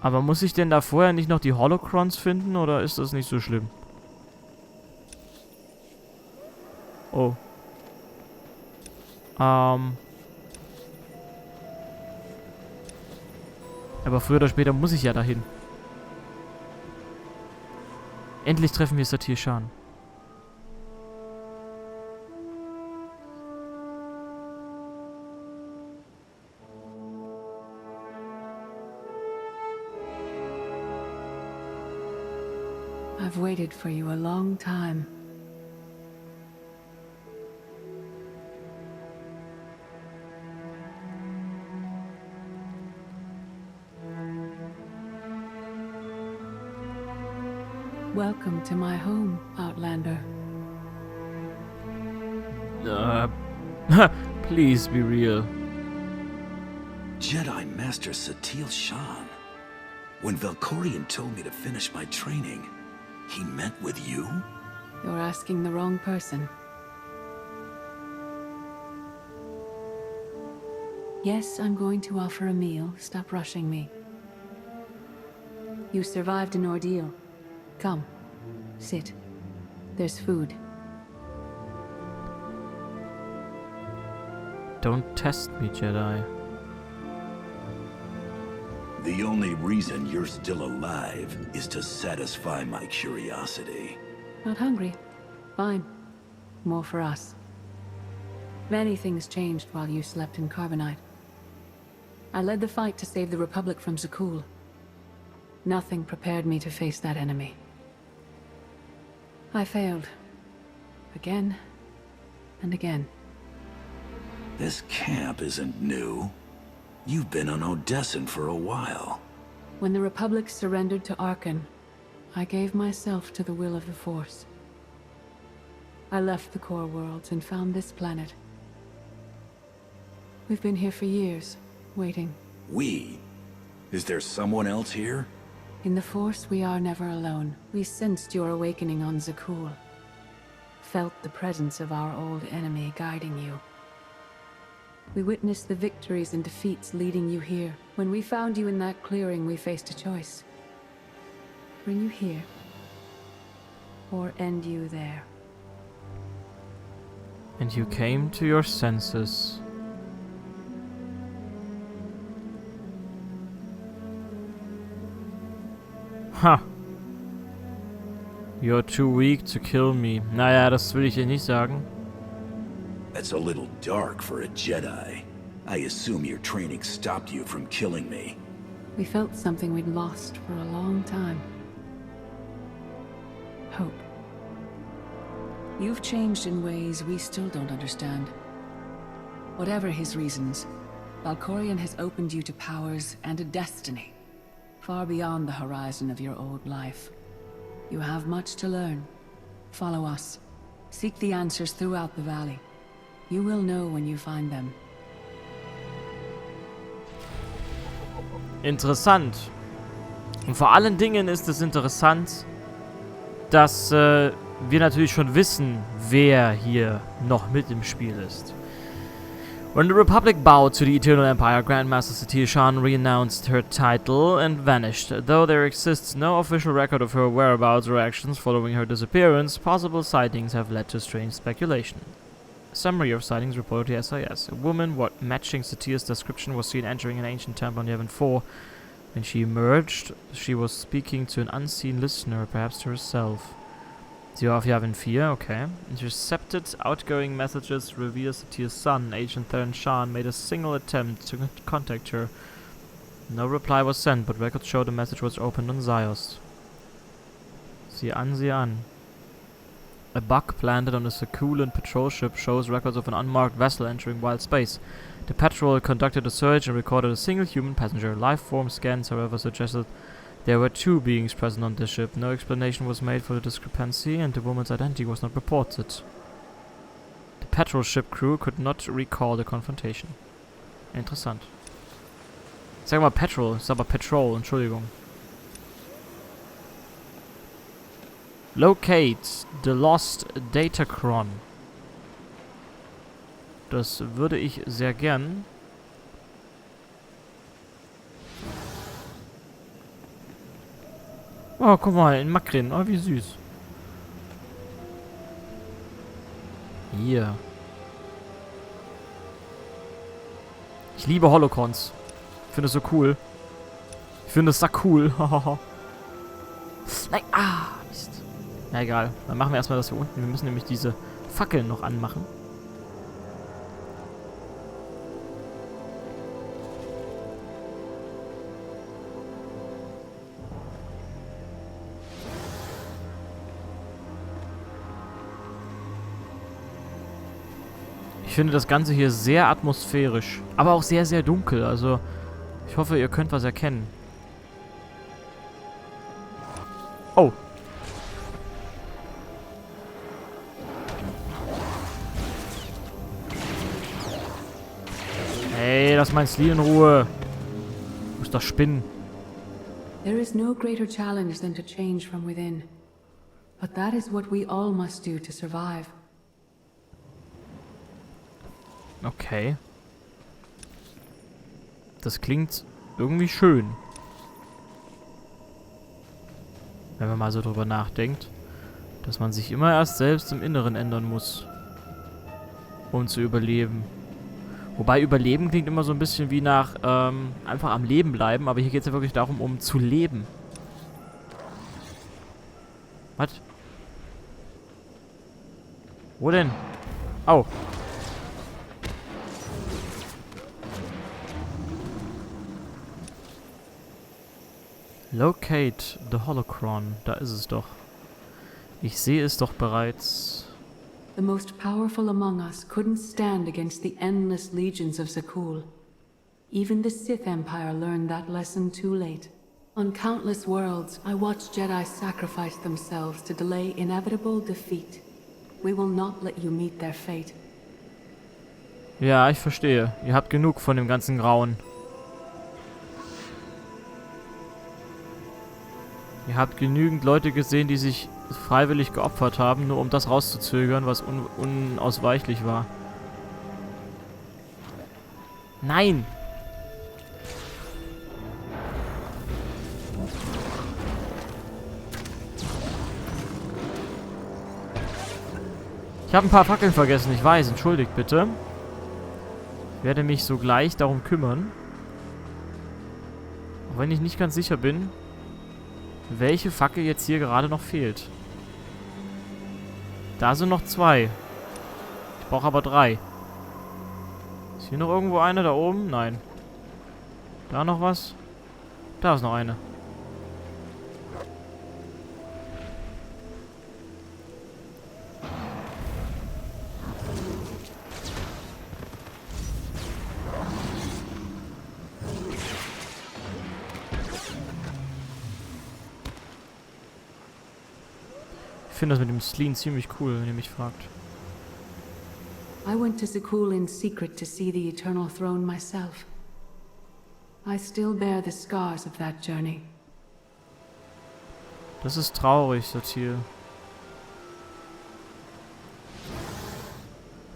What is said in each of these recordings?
Aber muss ich denn da vorher nicht noch die Holocrons finden, oder ist das nicht so schlimm? Oh. Aber früher oder später muss ich ja dahin. Endlich treffen wir Satele Shan. I've waited for you a long time. Welcome to my home, Outlander. Please be real. Jedi Master Satele Shan. When Valkorion told me to finish my training, he met with you? You're asking the wrong person. Yes, I'm going to offer a meal. Stop rushing me. You survived an ordeal. Come, sit. There's food. Don't test me, Jedi. The only reason you're still alive is to satisfy my curiosity. Not hungry? Fine. More for us. Many things changed while you slept in Carbonite. I led the fight to save the Republic from Zakul. Nothing prepared me to face that enemy. I failed. Again and again. This camp isn't new. You've been on Odessin for a while. When the Republic surrendered to Arcann, I gave myself to the will of the Force. I left the core worlds and found this planet. We've been here for years, waiting. We? Is there someone else here? In the Force, we are never alone. We sensed your awakening on Zakul. Felt the presence of our old enemy guiding you. We witnessed the victories and defeats leading you here. When we found you in that clearing, we faced a choice. Bring you here, or end you there. And you came to your senses. Ha! You're too weak to kill me. Naja, das will ich dir nicht sagen. That's a little dark for a Jedi. I assume your training stopped you from killing me. We felt something we'd lost for a long time. Hope. You've changed in ways we still don't understand. Whatever his reasons, Valkorion has opened you to powers and a destiny, far beyond the horizon of your old life. You have much to learn. Follow us. Seek the answers throughout the valley. You will know when you find them. Interessant. Und vor allen Dingen ist es interessant, dass wir natürlich schon wissen, wer hier noch mit im Spiel ist. When the Republic bowed to the Eternal Empire, Grandmaster Satele Shan renounced her title and vanished. Though there exists no official record of her whereabouts or actions following her disappearance, possible sightings have led to strange speculation. A summary of sightings reported to SIS. A woman matching Satele's description was seen entering an ancient temple on Yavin 4. When she emerged, she was speaking to an unseen listener, perhaps to herself. Sie war auf Yavin 4, okay. Intercepted outgoing messages reveal Satele's son, Agent XII Shan, made a single attempt to contact her. No reply was sent, but records show the message was opened on Zyos. Sieh an. A bug planted on a Zakulan patrol ship shows records of an unmarked vessel entering wild space. The patrol conducted a search and recorded a single human passenger. Life form scans, however, suggested there were two beings present on the ship. No explanation was made for the discrepancy, and the woman's identity was not reported. The patrol ship crew could not recall the confrontation. Interessant. Ich sag mal Patrol, ich sag mal Patrol, Entschuldigung. Locate the lost Datacron. Das würde ich sehr gern. Oh, guck mal, ein Makrin. Oh, wie süß. Hier. Ich liebe Holocrons. Ich finde es so cool. Ich finde es so cool. Nein, Mist. Na egal. Dann machen wir erstmal das hier unten. Wir müssen nämlich diese Fackeln noch anmachen. Ich finde das Ganze hier sehr atmosphärisch, aber auch sehr, sehr dunkel. Also, ich hoffe, ihr könnt was erkennen. Oh. Hey, lass mein Slee in Ruhe. Ich muss doch spinnen. There is no greater challenge than to change from within. But that is what we all must do to survive. Okay. Das klingt irgendwie schön. Wenn man mal so drüber nachdenkt, dass man sich immer erst selbst im Inneren ändern muss, um zu überleben. Wobei Überleben klingt immer so ein bisschen wie nach einfach am Leben bleiben, aber hier geht es ja wirklich darum, um zu leben. Was? Wo denn? Oh. Locate the Holocron. Da ist es doch. Ich sehe es doch bereits. The most powerful among us couldn't stand against the endless legions of Zakul. Even the Sith-Empire learned that lesson too late. On countless worlds, I watched Jedi sacrifice themselves to delay inevitable defeat. We will not let you meet their fate. Ja, ich verstehe. Ihr habt genug von dem ganzen Grauen. Ihr habt genügend Leute gesehen, die sich freiwillig geopfert haben, nur um das rauszuzögern, was unausweichlich war. Nein! Ich habe ein paar Fackeln vergessen, ich weiß. Entschuldigt bitte. Ich werde mich sogleich darum kümmern. Auch wenn ich nicht ganz sicher bin, welche Fackel jetzt hier gerade noch fehlt. Da sind noch 2. Ich brauche aber 3. Ist hier noch irgendwo eine? Da oben? Nein. Da noch was? Da ist noch eine. Ich finde das mit dem Sleen ziemlich cool, wenn ihr mich fragt. I went to Zakul in secret to see the Eternal Throne myself. I still bear the scars of that journey. Das ist traurig, Satele.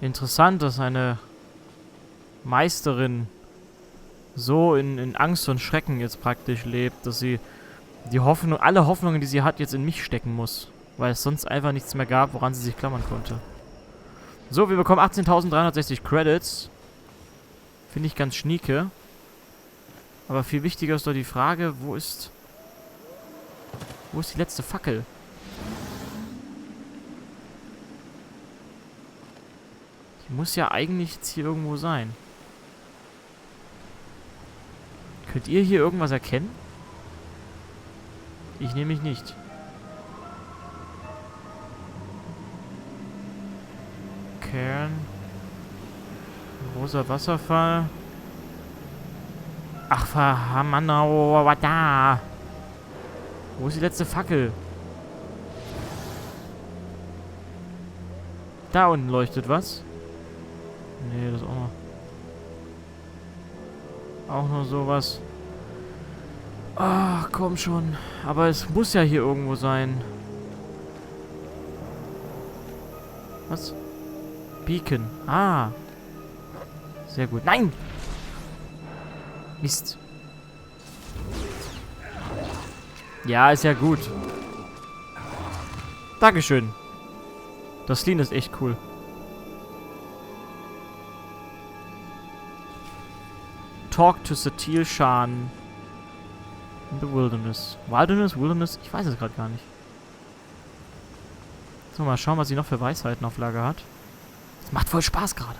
Interessant, dass eine Meisterin so in Angst und Schrecken jetzt praktisch lebt, dass sie die Hoffnung, alle Hoffnungen, die sie hat, jetzt in mich stecken muss. Weil es sonst einfach nichts mehr gab, woran sie sich klammern konnte. So, wir bekommen 18.360 Credits. Finde ich ganz schnieke. Aber viel wichtiger ist doch die Frage, wo ist die letzte Fackel? Die muss ja eigentlich jetzt hier irgendwo sein. Könnt ihr hier irgendwas erkennen? Ich nehme mich nicht. Kern. Großer Wasserfall. Ach, verhammanau, da. Wo ist die letzte Fackel? Da unten leuchtet was. Nee, das ist auch noch sowas. Ach, komm schon. Aber es muss ja hier irgendwo sein. Was? Beacon. Ah. Sehr gut. Nein! Mist. Ja, ist ja gut. Dankeschön. Das Lied ist echt cool. Talk to Satele, Shan in the Wilderness. Wilderness? Ich weiß es gerade gar nicht. So, mal schauen, was sie noch für Weisheiten auf Lager hat. Das macht voll Spaß gerade.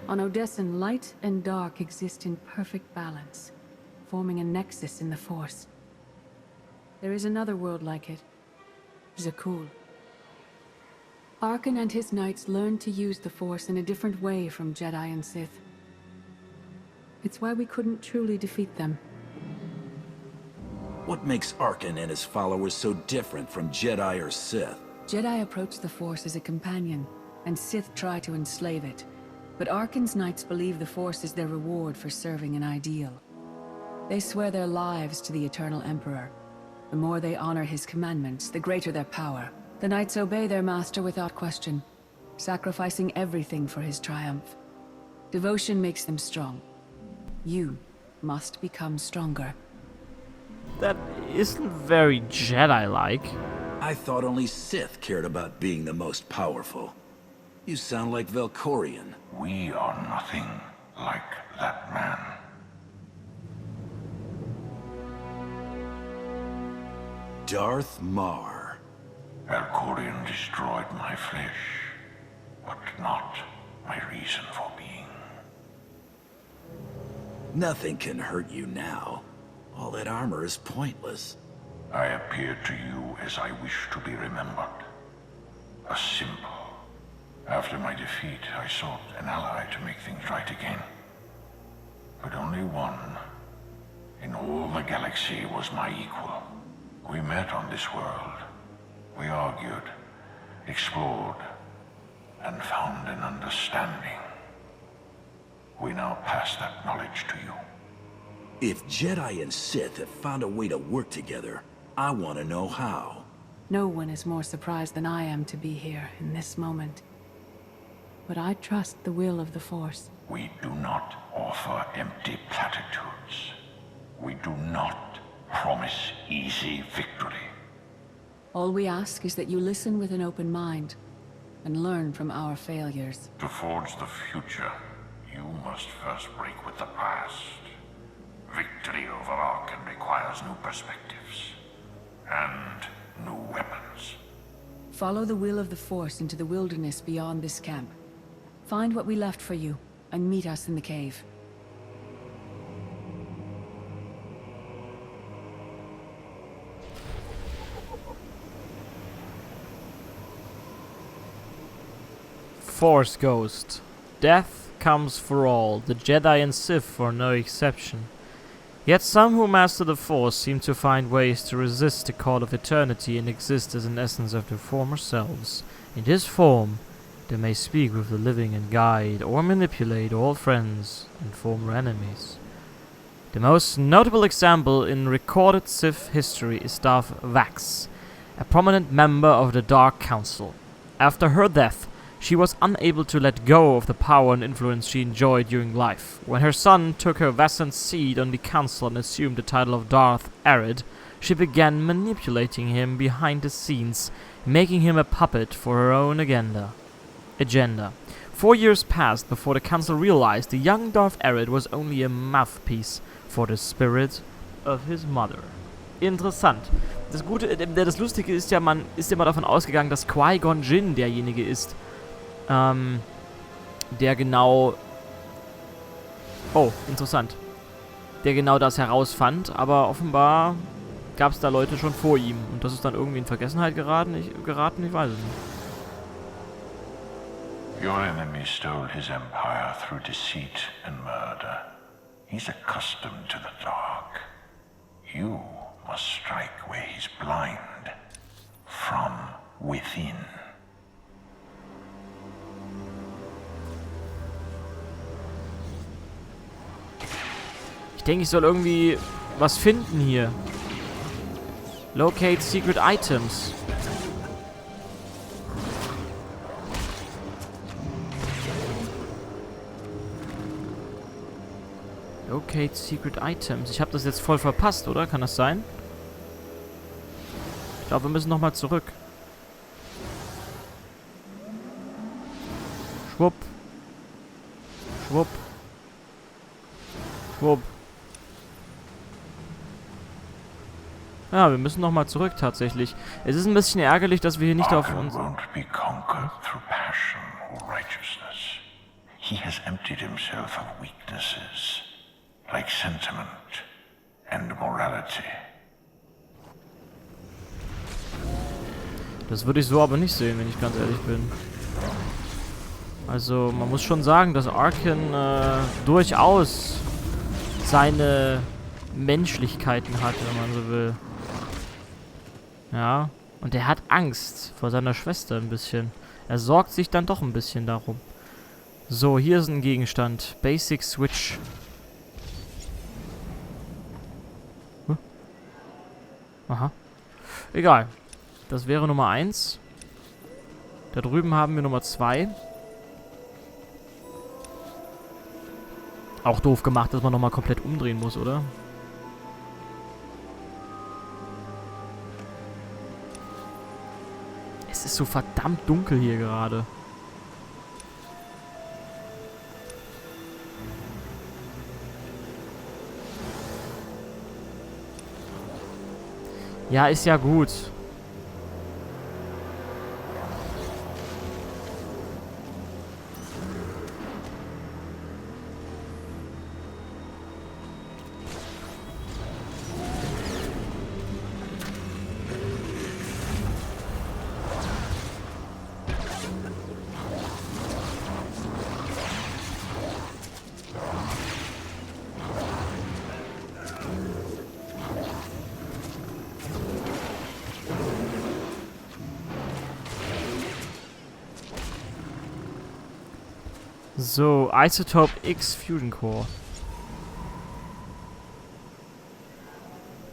On Odessen, light and dark exist in perfect balance, forming a nexus in the Force. There is another world like it, Zakuul. Arcann and his knights learned to use the Force in a different way from Jedi and Sith. It's why we couldn't truly defeat them. What makes Arcann and his followers so different from Jedi or Sith? Jedi approach the Force as a companion, and Sith try to enslave it. But Arcann's knights believe the Force is their reward for serving an ideal. They swear their lives to the Eternal Emperor. The more they honor his commandments, the greater their power. The knights obey their master without question, sacrificing everything for his triumph. Devotion makes them strong. You must become stronger. That isn't very Jedi-like. I thought only Sith cared about being the most powerful. You sound like Valkorion. We are nothing like that man. Darth Marr. Valkorion destroyed my flesh, but not my reason for being. Nothing can hurt you now. All that armor is pointless. I appeared to you as I wish to be remembered. A symbol. After my defeat, I sought an ally to make things right again. But only one in all the galaxy was my equal. We met on this world. We argued, explored, and found an understanding. We now pass that knowledge to you. If Jedi and Sith have found a way to work together, I want to know how. No one is more surprised than I am to be here in this moment. But I trust the will of the Force. We do not offer empty platitudes. We do not promise easy victory. All we ask is that you listen with an open mind and learn from our failures. To forge the future, you must first break with the past. Victory over Arcann requires new perspectives and new weapons. Follow the will of the Force into the wilderness beyond this camp. Find what we left for you, and meet us in the cave. Force Ghost. Death comes for all, the Jedi and Sith are no exception. Yet some who master the Force seem to find ways to resist the call of eternity and exist as an essence of their former selves. In this form, they may speak with the living and guide, or manipulate all friends and former enemies. The most notable example in recorded Sith history is Darth Vax, a prominent member of the Dark Council. After her death, she was unable to let go of the power and influence she enjoyed during life. When her son took her vacant seat on the council and assumed the title of Darth Arid, she began manipulating him behind the scenes, making him a puppet for her own agenda. 4 years passed before the council realized the young Darth Arid was only a mouthpiece for the spirit of his mother. Interessant. Das Lustige ist ja, man ist ja mal davon ausgegangen, dass Qui-Gon Jinn derjenige ist, der genau... Oh, interessant. Der genau das herausfand, aber offenbar gab es da Leute schon vor ihm. Und das ist dann irgendwie in Vergessenheit geraten, ich weiß es nicht. Your enemy stole his empire through deceit and murder. He's accustomed to the dark. You must strike where he's blind. From within. Ich denke, ich soll irgendwie was finden hier. Locate secret items. Locate Secret Items. Ich habe das jetzt voll verpasst, oder? Kann das sein? Ich glaube, wir müssen nochmal zurück. Schwupp. Schwupp. Schwupp. Ja, wir müssen nochmal zurück tatsächlich. Es ist ein bisschen ärgerlich, dass wir hier nicht auf uns... Arcann won't be conquered through passion or righteousness. He has emptied himself of weaknesses, like sentiment and morality. Das würde ich so aber nicht sehen, wenn ich ganz ehrlich bin. Also, man muss schon sagen, dass Arcann durchaus seine Menschlichkeiten hat, wenn man so will. Ja, und er hat Angst vor seiner Schwester ein bisschen. Er sorgt sich dann doch ein bisschen darum. So, hier ist ein Gegenstand. Basic Switch. Hm? Aha. Egal. Das wäre Nummer 1. Da drüben haben wir Nummer 2. Auch doof gemacht, dass man nochmal komplett umdrehen muss, oder? Es ist so verdammt dunkel hier gerade. Ja, ist ja gut. So, Isotope X Fusion Core.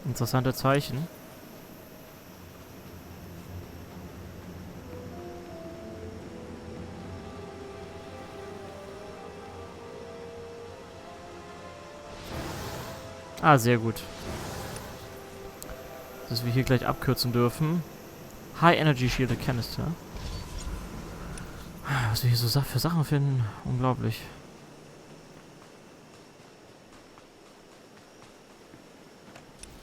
Interessante Zeichen. Ah, sehr gut. Dass wir hier gleich abkürzen dürfen. High Energy Shielded Canister. Was wir hier so für Sachen finden. Unglaublich.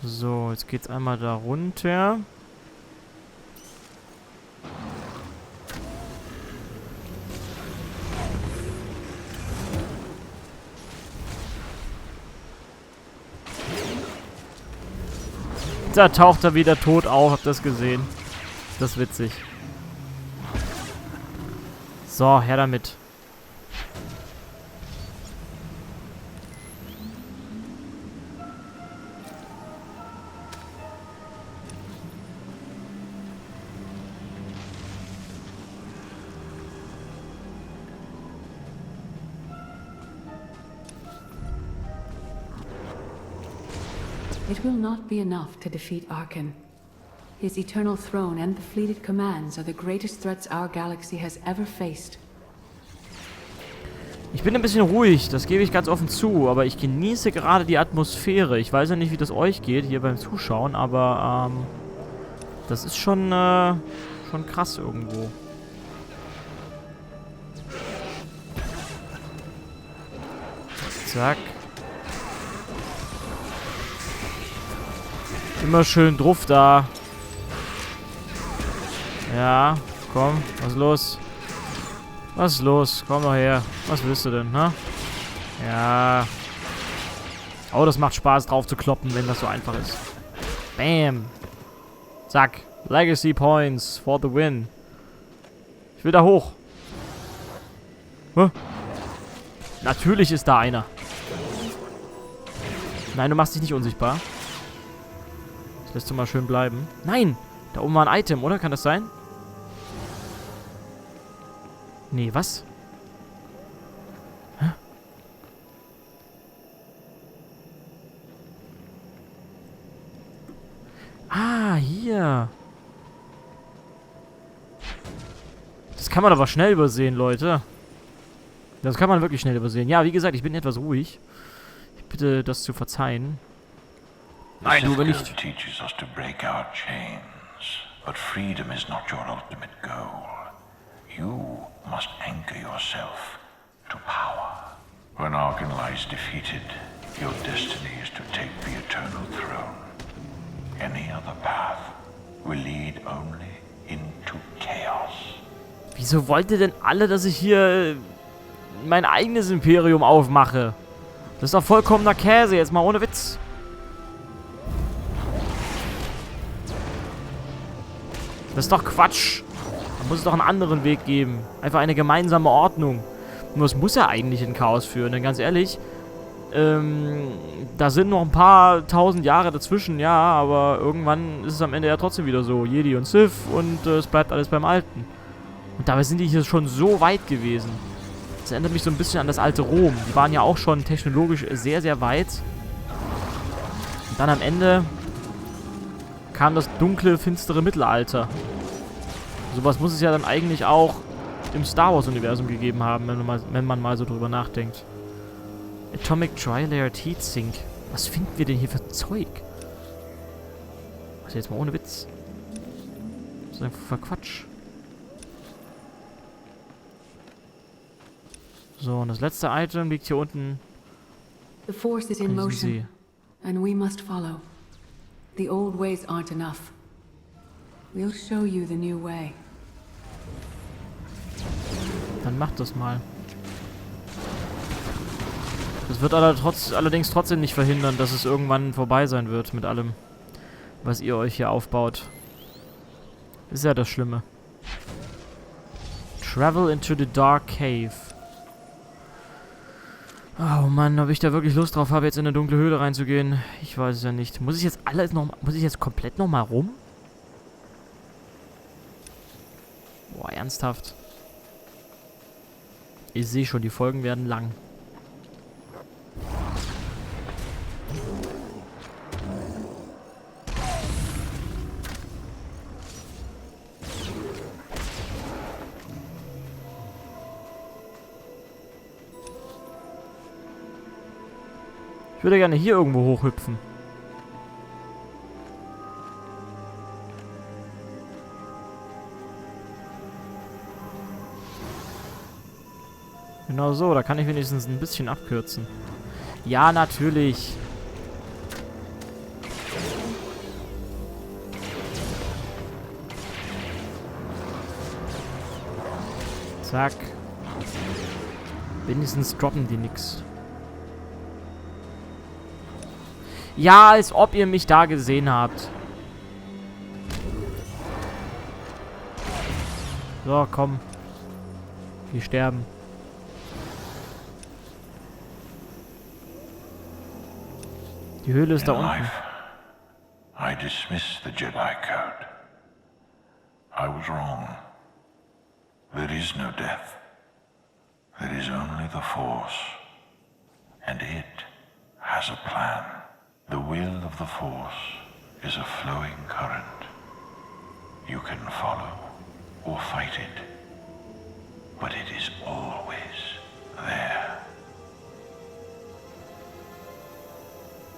So, jetzt geht's einmal da runter. Da taucht er wieder tot auf. Habt ihr das gesehen? Das ist witzig. So, her damit. It will not be enough to defeat Arcann. His eternal throne and the fleeted commands are the greatest threats our galaxy has ever faced. Ich bin ein bisschen ruhig, das gebe ich ganz offen zu, aber ich genieße gerade die Atmosphäre. Ich weiß ja nicht, wie das euch geht, hier beim Zuschauen, aber das ist schon krass irgendwo. Zack. Immer schön drauf da. Ja, komm, was ist los? Was ist los? Komm doch her. Was willst du denn, ne? Ja. Oh, das macht Spaß drauf zu kloppen, wenn das so einfach ist. Bam. Zack. Legacy Points for the win. Ich will da hoch. Huh? Natürlich ist da einer. Nein, du machst dich nicht unsichtbar. Das lässt du mal schön bleiben. Nein! Da oben war ein Item, oder? Kann das sein? Nee, was? Hä? Ah, hier. Das kann man aber schnell übersehen, Leute. Das kann man wirklich schnell übersehen. Ja, wie gesagt, ich bin etwas ruhig. bitte, das zu verzeihen. Nein, du aber nicht. Teaches us to break our chains, but freedom is not your ultimate goal. You must anchor yourself to power. When Arcann lies defeated, your destiny is to take the eternal throne. Any other path will lead only into chaos. Wieso wollt ihr denn alle, dass ich hier mein eigenes Imperium aufmache? Das ist doch vollkommener Käse, jetzt mal ohne Witz. Das ist doch Quatsch. Da muss es doch einen anderen Weg geben. Einfach eine gemeinsame Ordnung. Nur es muss ja eigentlich in Chaos führen, denn ganz ehrlich, da sind noch ein paar tausend Jahre dazwischen, ja, aber irgendwann ist es am Ende ja trotzdem wieder so. Jedi und Sith und es bleibt alles beim Alten. Und dabei sind die hier schon so weit gewesen. Das erinnert mich so ein bisschen an das alte Rom. Die waren ja auch schon technologisch sehr, sehr weit. Und dann am Ende kam das dunkle, finstere Mittelalter. Sowas muss es ja dann eigentlich auch im Star Wars-Universum gegeben haben, wenn man mal so drüber nachdenkt. Atomic Tri-Layered Heatsink. Was finden wir denn hier für Zeug? Also jetzt mal ohne Witz. Das ist einfach Quatsch. So, und das letzte Item liegt hier unten. The force is in motion, and we must follow. The old ways aren't enough. We'll show you the new way. Dann macht das mal. Das wird allerdings trotzdem nicht verhindern, dass es irgendwann vorbei sein wird mit allem, was ihr euch hier aufbaut. Ist ja das Schlimme. Travel into the Dark Cave. Oh Mann, ob ich da wirklich Lust drauf habe, jetzt in eine dunkle Höhle reinzugehen. Ich weiß es ja nicht. Muss ich jetzt komplett nochmal rum? Boah, ernsthaft. Ich sehe schon, die Folgen werden lang. Ich würde gerne hier irgendwo hochhüpfen. Genau so, da kann ich wenigstens ein bisschen abkürzen. Ja, natürlich. Zack. Wenigstens droppen die nix. Ja, als ob ihr mich da gesehen habt. So, komm. Wir sterben. Die Höhle ist da unten. I dismiss the Jedi Code. I was wrong. There is no death. There is only the Force. And it has a plan. The will of the Force is a flowing current. You can follow or fight it, but it is always there.